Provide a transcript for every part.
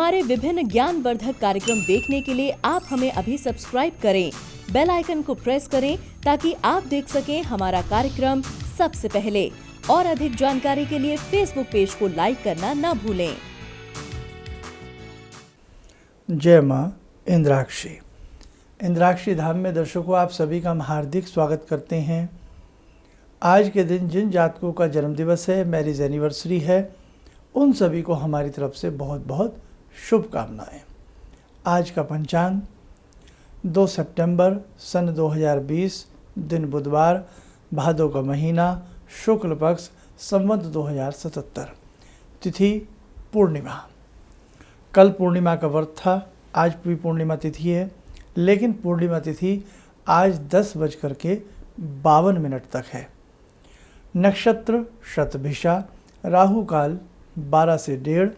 हमारे विभिन्न ज्ञानवर्धक कार्यक्रम देखने के लिए आप हमें अभी सब्सक्राइब करें, बेल आइकन को प्रेस करें ताकि आप देख सकें हमारा कार्यक्रम सबसे पहले। और अधिक जानकारी के लिए फेसबुक पेज को लाइक करना न भूलें। जय मां इंद्राक्षी। इंद्राक्षी धाम में दर्शकों आप सभी का हम हार्दिक स्वागत करते हैं। आज के दिन जिन जातकों का जन्मदिवस है, मैरिज एनिवर्सरी है, उन सभी को हमारी तरफ से बहुत बहुत शुभकामनाएं। आज का पंचांग 2 सितंबर सन 2020, दिन बुधवार, भादों का महीना, शुक्ल पक्ष, संवत 2077, तिथि पूर्णिमा। कल पूर्णिमा का व्रत था, आज भी पूर्णिमा तिथि है, लेकिन पूर्णिमा तिथि आज 10:52 तक है। नक्षत्र शतभिषा, राहु काल 12 से 1:30,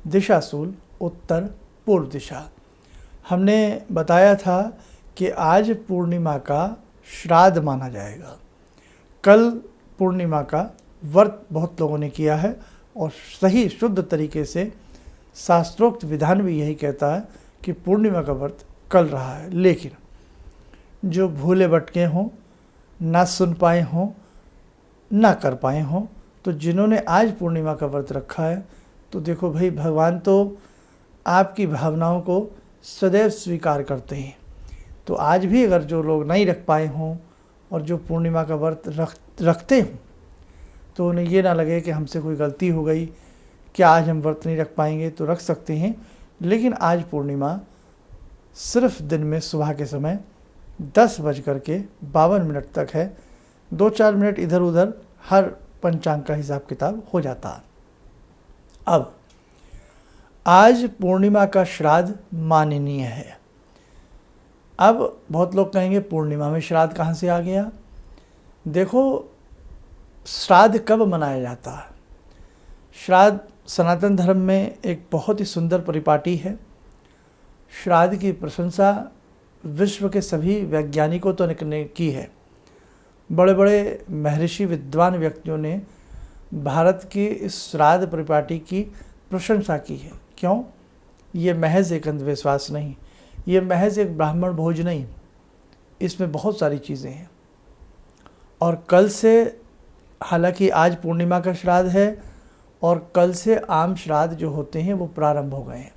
दिशाशूल उत्तर पूर्व दिशा। हमने बताया था कि आज पूर्णिमा का श्राद्ध माना जाएगा। कल पूर्णिमा का व्रत बहुत लोगों ने किया है और सही शुद्ध तरीके से शास्त्रोक्त विधान भी यही कहता है कि पूर्णिमा का व्रत कल रहा है। लेकिन जो भूले भटके हों, ना सुन पाए हों, ना कर पाए हों, तो जिन्होंने आज पूर्णिमा का व्रत रखा है, तो देखो भाई, भगवान तो आपकी भावनाओं को सदैव स्वीकार करते हैं। तो आज भी अगर जो लोग नहीं रख पाए हों और जो पूर्णिमा का व्रत रखते हों, तो उन्हें ये ना लगे कि हमसे कोई गलती हो गई, क्या आज हम व्रत नहीं रख पाएंगे, तो रख सकते हैं। लेकिन आज पूर्णिमा सिर्फ दिन में सुबह के समय 10:52 तक है। 2-4 मिनट इधर उधर हर पंचांग का हिसाब किताब हो जाता है। अब आज पूर्णिमा का श्राद्ध माननीय है। अब बहुत लोग कहेंगे पूर्णिमा में श्राद्ध कहाँ से आ गया। देखो, श्राद्ध कब मनाया जाता है? श्राद्ध सनातन धर्म में एक बहुत ही सुंदर परिपाटी है। श्राद्ध की प्रशंसा विश्व के सभी वैज्ञानिकों तो ने की है। बड़े बड़े महर्षि विद्वान व्यक्तियों ने भारत की इस श्राद्ध परिपाटी की प्रशंसा की है। क्यों? ये महज एक अंधविश्वास नहीं, ये महज एक ब्राह्मण भोज नहीं, इसमें बहुत सारी चीज़ें हैं। और कल से, हालांकि आज पूर्णिमा का श्राद्ध है और कल से आम श्राद्ध जो होते हैं वो प्रारंभ हो गए हैं।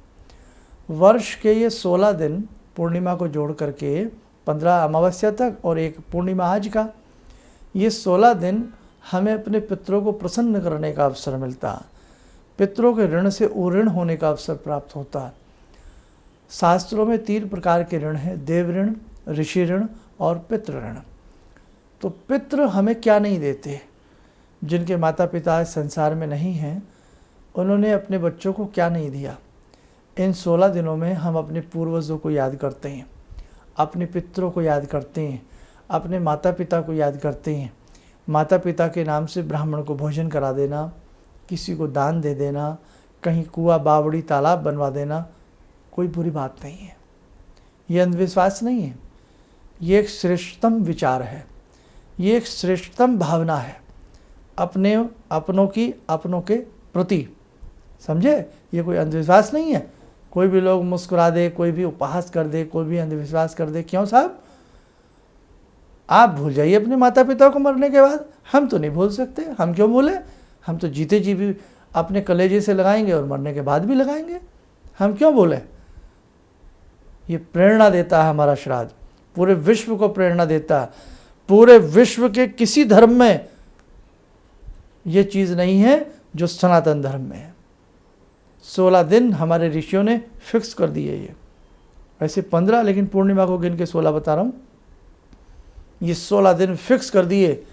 वर्ष के ये 16 दिन पूर्णिमा को जोड़ करके 15 अमावस्या तक और एक पूर्णिमा आज का, ये 16 दिन हमें अपने पितरों को प्रसन्न करने का अवसर मिलता है। पितरों के ऋण से उऋण होने का अवसर प्राप्त होता है। शास्त्रों में 3 प्रकार के ऋण हैं, देव ऋण, ऋषि ऋण और पितृ ऋण। तो पितृ हमें क्या नहीं देते? जिनके माता पिता संसार में नहीं हैं, उन्होंने अपने बच्चों को क्या नहीं दिया? इन 16 दिनों में हम अपने पूर्वजों को याद करते हैं, अपने पितरों को याद करते हैं, अपने माता पिता को याद करते हैं। माता पिता के नाम से ब्राह्मण को भोजन करा देना, किसी को दान दे देना, कहीं कुआं, बावड़ी, तालाब बनवा देना, कोई बुरी बात नहीं है। ये अंधविश्वास नहीं है, ये एक श्रेष्ठतम विचार है, ये एक श्रेष्ठतम भावना है अपनों के प्रति। समझे? ये कोई अंधविश्वास नहीं है। कोई भी लोग मुस्कुरा दे, कोई भी उपहास कर दे, कोई भी अंधविश्वास कर दे, क्यों साहब? आप भूल जाइए अपने माता पिता को मरने के बाद। हम तो नहीं भूल सकते, हम क्यों भूलें? हम तो जीते जी भी अपने कलेजे से लगाएंगे और मरने के बाद भी लगाएंगे, हम क्यों बोलें? ये प्रेरणा देता है हमारा श्राद्ध, पूरे विश्व को प्रेरणा देता है। पूरे विश्व के किसी धर्म में ये चीज़ नहीं है जो सनातन धर्म में है। 16 दिन हमारे ऋषियों ने फिक्स कर दिए। ये वैसे 15, लेकिन पूर्णिमा को गिन के 16 बता रहा हूँ। ये 16 दिन फिक्स कर दिए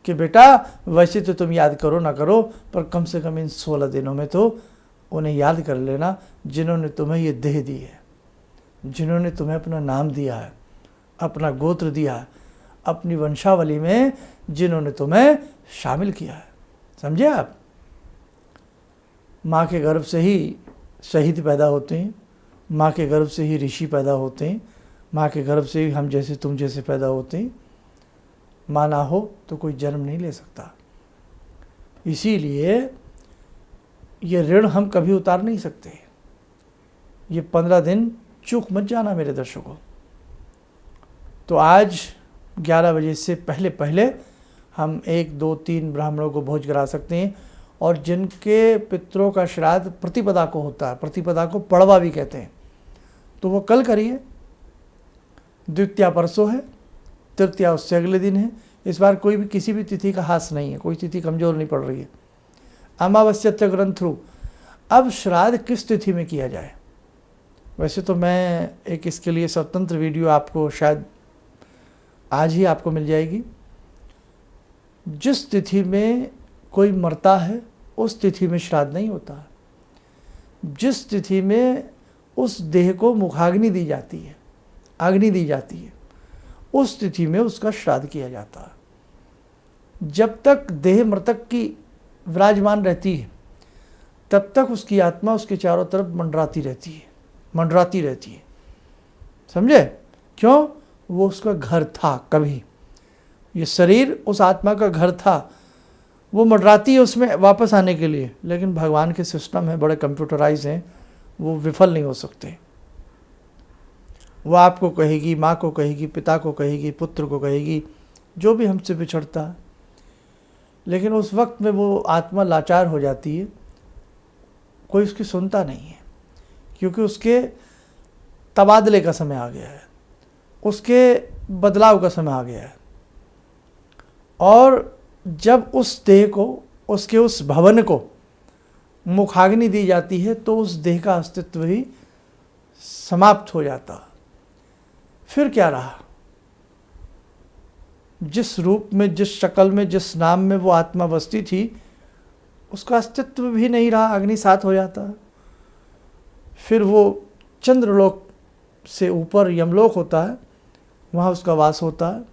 कि बेटा, वैसे तो तुम याद करो ना करो, पर कम से कम इन 16 दिनों में तो उन्हें याद कर लेना जिन्होंने तुम्हें ये देह दी है, जिन्होंने तुम्हें अपना नाम दिया है, अपना गोत्र दिया है, अपनी वंशावली में जिन्होंने तुम्हें शामिल किया है। समझे आप? माँ के गर्भ से ही शहीद पैदा होते हैं, माँ के गर्भ से ही ऋषि पैदा होते हैं, माँ के गर्भ से ही हम जैसे तुम जैसे पैदा होते हैं। माँ ना हो तो कोई जन्म नहीं ले सकता। इसीलिए ये ऋण हम कभी उतार नहीं सकते। ये 15 दिन चूक मत जाना मेरे दर्शकों। तो आज 11 बजे से पहले पहले हम 1, 2, 3 ब्राह्मणों को भोज करा सकते हैं। और जिनके पितरों का श्राद्ध प्रतिपदा को होता है, प्रतिपदा को पड़वा भी कहते हैं, तो वो कल करिए। द्वितीया परसों है, तृतीया उससे अगले दिन है। इस बार कोई भी किसी भी तिथि का हास नहीं है, कोई तिथि कमज़ोर नहीं पड़ रही है। अमावस्या ग्रंथरु। अब श्राद्ध किस तिथि में किया जाए? वैसे तो मैं एक इसके लिए स्वतंत्र वीडियो आपको शायद आज ही आपको मिल जाएगी। जिस तिथि में कोई मरता है उस तिथि में श्राद्ध नहीं होता। जिस तिथि में उस देह को मुखाग्नि दी जाती है, अग्नि दी जाती है, उस तिथि में उसका श्राद्ध किया जाता है। जब तक देह मृतक की विराजमान रहती है तब तक उसकी आत्मा उसके चारों तरफ मंडराती रहती है, समझे? क्यों? वो उसका घर था कभी, ये शरीर उस आत्मा का घर था, वो मंडराती है उसमें वापस आने के लिए। लेकिन भगवान के सिस्टम है, बड़े कंप्यूटराइज हैं, वो विफल नहीं हो सकते। वो आपको कहेगी, माँ को कहेगी, पिता को कहेगी, पुत्र को कहेगी, जो भी हमसे बिछड़ता है। लेकिन उस वक्त में वो आत्मा लाचार हो जाती है, कोई उसकी सुनता नहीं है, क्योंकि उसके तबादले का समय आ गया है, उसके बदलाव का समय आ गया है। और जब उस देह को, उसके उस भवन को मुखाग्नि दी जाती है तो उस देह का अस्तित्व ही समाप्त हो जाता। फिर क्या रहा? जिस रूप में, जिस शक्ल में, जिस नाम में वो आत्मा बसती थी, उसका अस्तित्व भी नहीं रहा, अग्नि साथ हो जाता। फिर वो चंद्रलोक से ऊपर यमलोक होता है, वहाँ उसका वास होता है।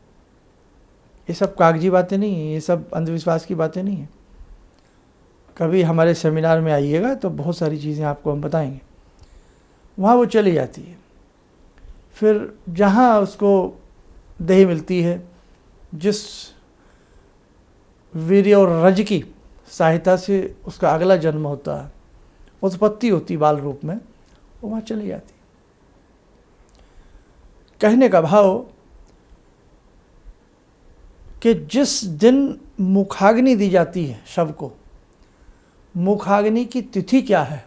ये सब कागजी बातें नहीं हैं, ये सब अंधविश्वास की बातें नहीं हैं। कभी हमारे सेमिनार में आइएगा तो बहुत सारी चीज़ें आपको हम बताएंगे। वहाँ वो चली जाती है। फिर जहाँ उसको देह मिलती है, जिस वीर्य और रज की सहायता से उसका अगला जन्म होता है, उत्पत्ति होती बाल रूप में, वो वहाँ चली जाती। कहने का भाव कि जिस दिन मुखाग्नि दी जाती है शव को, मुखाग्नि की तिथि क्या है,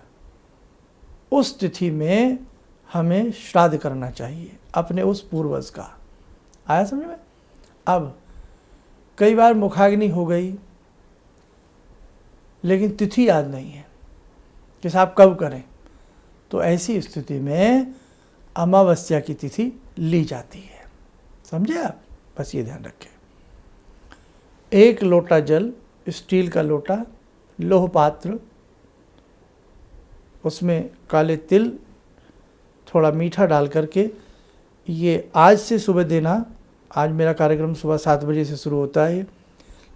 उस तिथि में हमें श्राद्ध करना चाहिए अपने उस पूर्वज का। आया समझ में? अब कई बार मुखाग्नि हो गई लेकिन तिथि याद नहीं है कि साहब कब करें, तो ऐसी स्थिति में अमावस्या की तिथि ली जाती है। समझे आप? बस ये ध्यान रखें। 1 लोटा जल, स्टील का लोटा, लोह पात्र, उसमें काले तिल, थोड़ा मीठा डाल करके, ये आज से सुबह देना। आज मेरा कार्यक्रम सुबह 7 बजे से शुरू होता है,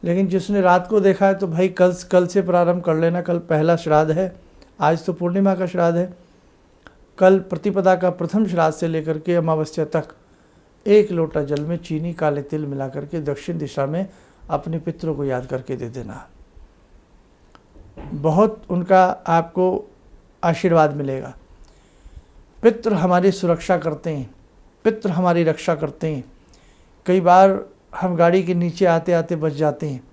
लेकिन जिसने रात को देखा है तो भाई कल से प्रारंभ कर लेना। कल पहला श्राद्ध है, आज तो पूर्णिमा का श्राद्ध है। कल प्रतिपदा का प्रथम श्राद्ध से लेकर के अमावस्या तक 1 लोटा जल में चीनी, काले तिल मिला करके दक्षिण दिशा में अपने पितरों को याद करके दे देना। बहुत उनका आपको आशीर्वाद मिलेगा। पितृ हमारी सुरक्षा करते हैं, पितृ हमारी रक्षा करते हैं। कई बार हम गाड़ी के नीचे आते आते बच जाते हैं,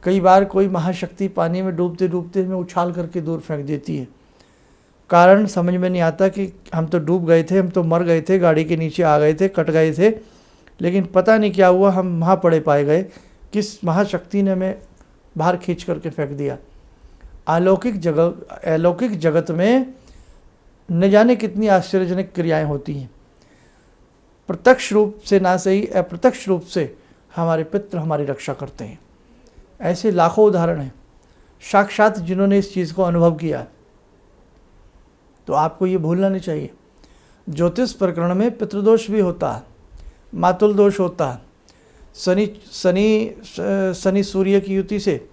कई बार कोई महाशक्ति पानी में डूबते डूबते हमें उछाल करके दूर फेंक देती है। कारण समझ में नहीं आता कि हम तो डूब गए थे, हम तो मर गए थे, गाड़ी के नीचे आ गए थे, कट गए थे, लेकिन पता नहीं क्या हुआ, हम वहाँ पड़े पाए गए। किस महाशक्ति ने हमें बाहर खींच करके फेंक दिया। अलौकिक जगत में न जाने कितनी आश्चर्यजनक क्रियाएं होती हैं। प्रत्यक्ष रूप से ना सही, अप्रत्यक्ष रूप से हमारे पितृ हमारी रक्षा करते हैं। ऐसे लाखों उदाहरण हैं, साक्षात जिन्होंने इस चीज़ को अनुभव किया। तो आपको ये भूलना नहीं चाहिए। ज्योतिष प्रकरण में पितृदोष भी होता है, मातुल दोष होता है। शनि सूर्य की युति से,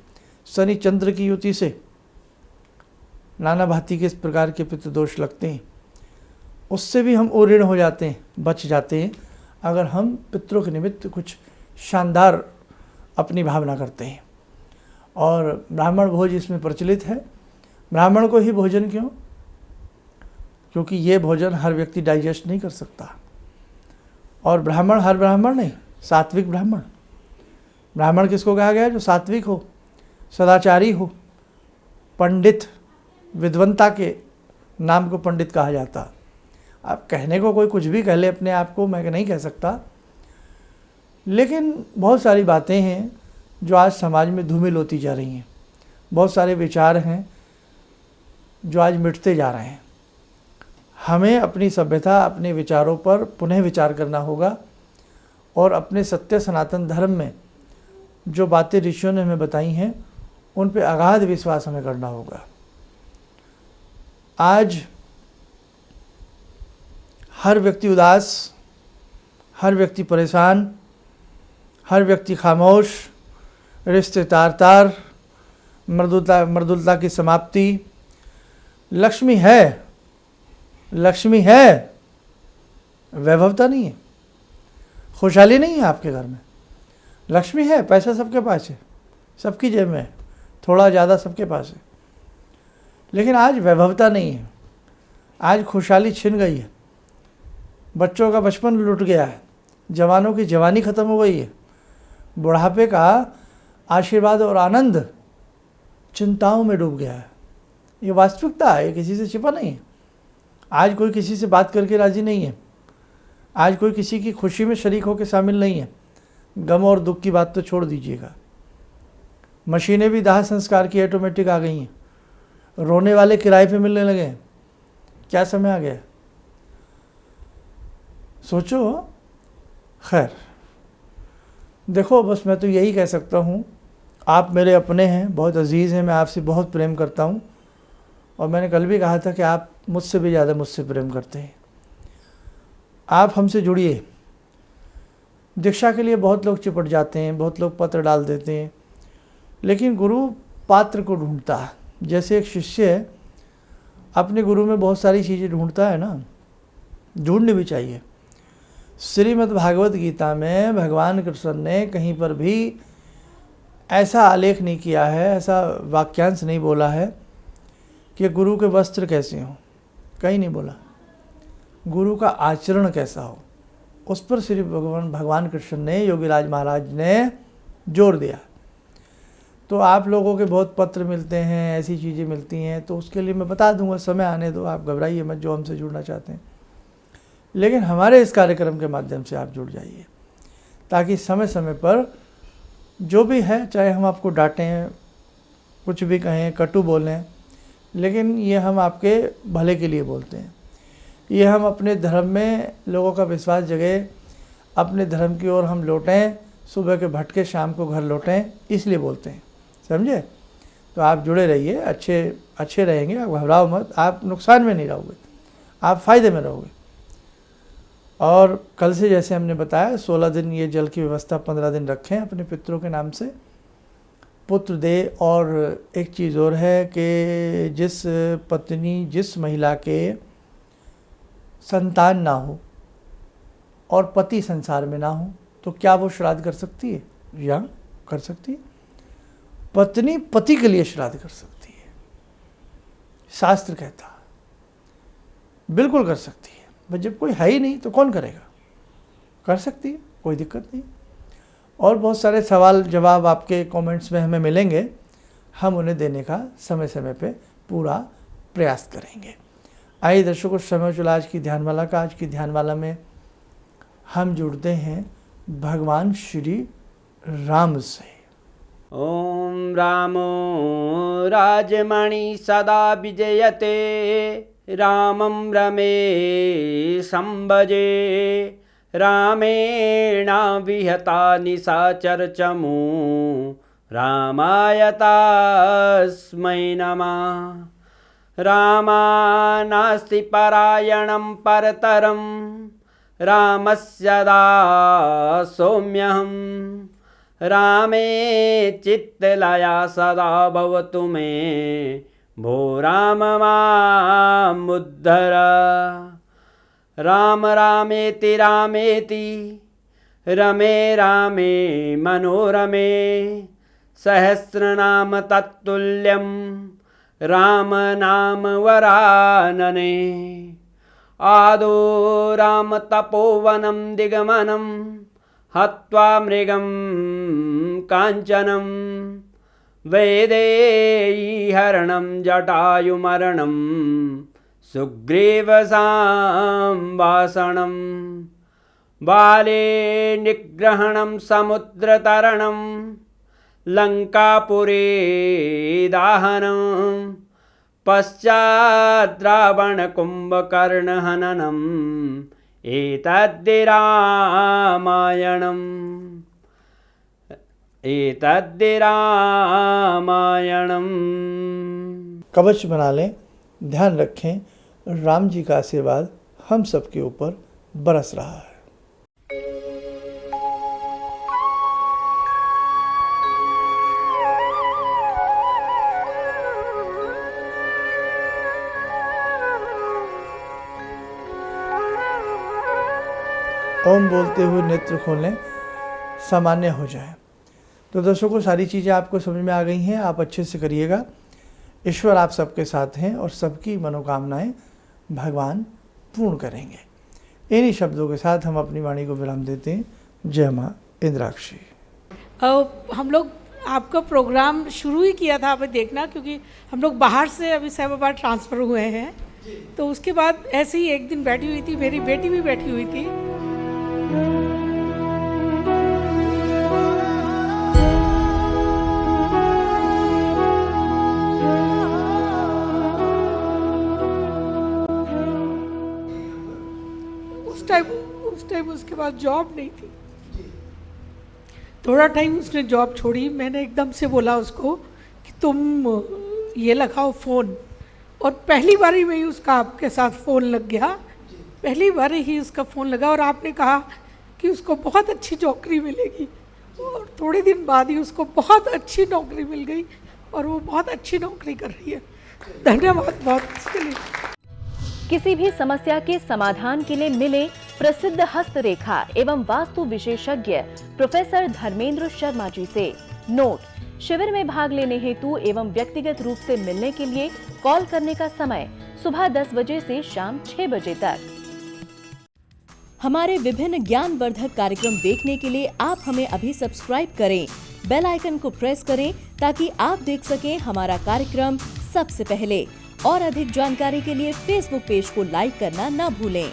शनि चंद्र की युति से नाना भांति के इस प्रकार के पितृदोष लगते हैं। उससे भी हम ओऋण हो जाते हैं, बच जाते हैं, अगर हम पितरों के निमित्त कुछ शानदार अपनी भावना करते हैं। और ब्राह्मण भोज इसमें प्रचलित है। ब्राह्मण को ही भोजन क्यों? क्योंकि ये भोजन हर व्यक्ति डाइजेस्ट नहीं कर सकता। और ब्राह्मण हर ब्राह्मण नहीं, सात्विक ब्राह्मण। ब्राह्मण किसको कहा गया है? जो सात्विक हो, सदाचारी हो, पंडित, विद्वंता के नाम को पंडित कहा जाता। अब कहने को कोई कुछ भी कह ले अपने आप को, मैं नहीं कह सकता, लेकिन बहुत सारी बातें हैं जो आज समाज में धूमिल होती जा रही हैं। बहुत सारे विचार हैं जो आज मिटते जा रहे हैं। हमें अपनी सभ्यता, अपने विचारों पर पुनः विचार करना होगा और अपने सत्य सनातन धर्म में जो बातें ऋषियों ने हमें बताई हैं उन पे अगाध विश्वास हमें करना होगा। आज हर व्यक्ति उदास, हर व्यक्ति परेशान, हर व्यक्ति खामोश, रिश्ते तार, मृदुलता की समाप्ति। लक्ष्मी है, लक्ष्मी है, वैभवता नहीं है, खुशहाली नहीं है आपके घर में। लक्ष्मी है, पैसा सबके पास है, सबकी जेब में है, थोड़ा ज़्यादा सबके पास है, लेकिन आज वैभवता नहीं है। आज खुशहाली छिन गई है, बच्चों का बचपन लुट गया है, जवानों की जवानी ख़त्म हो गई है, बुढ़ापे का आशीर्वाद और आनंद चिंताओं में डूब गया है। ये वास्तविकता है, ये किसी से छिपा नहीं है। आज कोई किसी से बात करके राज़ी नहीं है, आज कोई किसी की खुशी में शरीक होकर शामिल नहीं है। गम और दुख की बात तो छोड़ दीजिएगा, मशीनें भी दाह संस्कार की ऑटोमेटिक आ गई हैं, रोने वाले किराए पे मिलने लगे हैं। क्या समय आ गया, सोचो। खैर देखो, बस मैं तो यही कह सकता हूँ, आप मेरे अपने हैं, बहुत अजीज़ हैं, मैं आपसे बहुत प्रेम करता हूँ और मैंने कल भी कहा था कि आप मुझसे भी ज़्यादा मुझसे प्रेम करते हैं। आप हमसे जुड़िए। दीक्षा के लिए बहुत लोग चिपट जाते हैं, बहुत लोग पत्र डाल देते हैं, लेकिन गुरु पात्र को ढूंढता है। जैसे एक शिष्य अपने गुरु में बहुत सारी चीज़ें ढूंढता है ना, ढूंढनी भी चाहिए। श्रीमद् भागवत गीता में भगवान कृष्ण ने कहीं पर भी ऐसा आलेख नहीं किया है, ऐसा वाक्यांश नहीं बोला है कि गुरु के वस्त्र कैसे हों, कहीं नहीं बोला। गुरु का आचरण कैसा हो, उस पर श्री भगवान कृष्ण ने, योगीराज महाराज ने जोर दिया। तो आप लोगों के बहुत पत्र मिलते हैं, ऐसी चीज़ें मिलती हैं, तो उसके लिए मैं बता दूंगा, समय आने दो, आप घबराइए मत जो हमसे जुड़ना चाहते हैं। लेकिन हमारे इस कार्यक्रम के माध्यम से आप जुड़ जाइए, ताकि समय समय पर जो भी है, चाहे हम आपको डांटें, कुछ भी कहें, कटु बोलें, लेकिन ये हम आपके भले के लिए बोलते हैं। ये हम अपने धर्म में लोगों का विश्वास जगे, अपने धर्म की ओर हम लौटें, सुबह के भटके शाम को घर लौटें, इसलिए बोलते हैं, समझे। तो आप जुड़े रहिए, अच्छे रहेंगे, आप घबराओ मत, आप नुकसान में नहीं रहोगे, आप फ़ायदे में रहोगे। और कल से जैसे हमने बताया 16 दिन ये जल की व्यवस्था, 15 दिन रखें अपने पितरों के नाम से, पुत्र दे। और एक चीज़ और है कि जिस महिला के संतान ना हो और पति संसार में ना हो, तो क्या वो श्राद्ध कर सकती है? या कर सकती है। पत्नी पति के लिए श्राद्ध कर सकती है, शास्त्र कहता, बिल्कुल कर सकती है। बस जब कोई है ही नहीं तो कौन करेगा, कर सकती है, कोई दिक्कत नहीं। और बहुत सारे सवाल जवाब आपके कमेंट्स में हमें मिलेंगे, हम उन्हें देने का समय समय पे पूरा प्रयास करेंगे। आइए दर्शकों, समय चला आज की ध्यानमाला का। आज की ध्यानमाला में हम जुड़ते हैं भगवान श्री राम से। ओम रामो राजमणि सदा विजयते, रामं रमे संभजे, रामेण विहता निशाचरचमू, रामाय तस्मै नमः। रामानास्ति परायणं परतरं, रामस्य दासोऽम्यहम्। रामे चित्तलया सदा भवतु मे, भो राम मामुद्धर। राम रामेति रामेति, रमे रामे मनोरमे, सहस्रनाम तत्तुल्यं, राम नाम वरानने। आदो राम तपोवनं दिगमनं हत्वा मृगं काञ्चनं वैदेहीहरणं जटायुमरणं सुग्रीवसंभाषणं बाले निग्रहणं समुद्रतरणं लङ्कापुरे दाहनं पश्चात् रावणकुम्भकर्णहननम् एतद्धि रामायणम् कवच बना लें। ध्यान रखें, राम जी का आशीर्वाद हम सबके ऊपर बरस रहा है। ओम बोलते हुए नेत्र खोलें, सामान्य हो जाए। तो दर्शकों, सारी चीज़ें आपको समझ में आ गई हैं। आप अच्छे से करिएगा। ईश्वर आप सबके साथ हैं और सबकी मनोकामनाएं भगवान पूर्ण करेंगे। इन्हीं शब्दों के साथ हम अपनी वाणी को विराम देते हैं। जय माँ इंद्राक्षी। हम लोग आपका प्रोग्राम शुरू ही किया था अभी देखना, क्योंकि हम लोग बाहर से अभी साहिबाबाद ट्रांसफ़र हुए हैं। तो उसके बाद ऐसे ही एक दिन बैठी हुई थी, मेरी बेटी भी बैठी हुई थी। उस टाइम उसके बाद जॉब नहीं थी। थोड़ा टाइम उसने जॉब छोड़ी। मैंने एकदम से बोला उसको कि तुम ये लगाओ फ़ोन, और पहली बार ही में ही उसका आपके साथ फ़ोन लग गया। पहली बार ही उसका फ़ोन लगा और आपने कहा कि उसको बहुत अच्छी नौकरी मिलेगी, और थोड़े दिन बाद ही उसको बहुत अच्छी नौकरी मिल गई और वो बहुत अच्छी नौकरी कर रही है। धन्यवाद बहुत इसके लिए। किसी भी समस्या के समाधान के लिए मिले प्रसिद्ध हस्तरेखा एवं वास्तु विशेषज्ञ प्रोफेसर धर्मेंद्र शर्मा जी से। नोट: शिविर में भाग लेने हेतु एवं व्यक्तिगत रूप से मिलने के लिए कॉल करने का समय सुबह 10 बजे से शाम 6 बजे तक। हमारे विभिन्न ज्ञानवर्धक कार्यक्रम देखने के लिए आप हमें अभी सब्सक्राइब करें, बेल आइकन को प्रेस करें ताकि आप देख सकें हमारा कार्यक्रम सबसे पहले। और अधिक जानकारी के लिए फेसबुक पेज को लाइक करना न भूलें।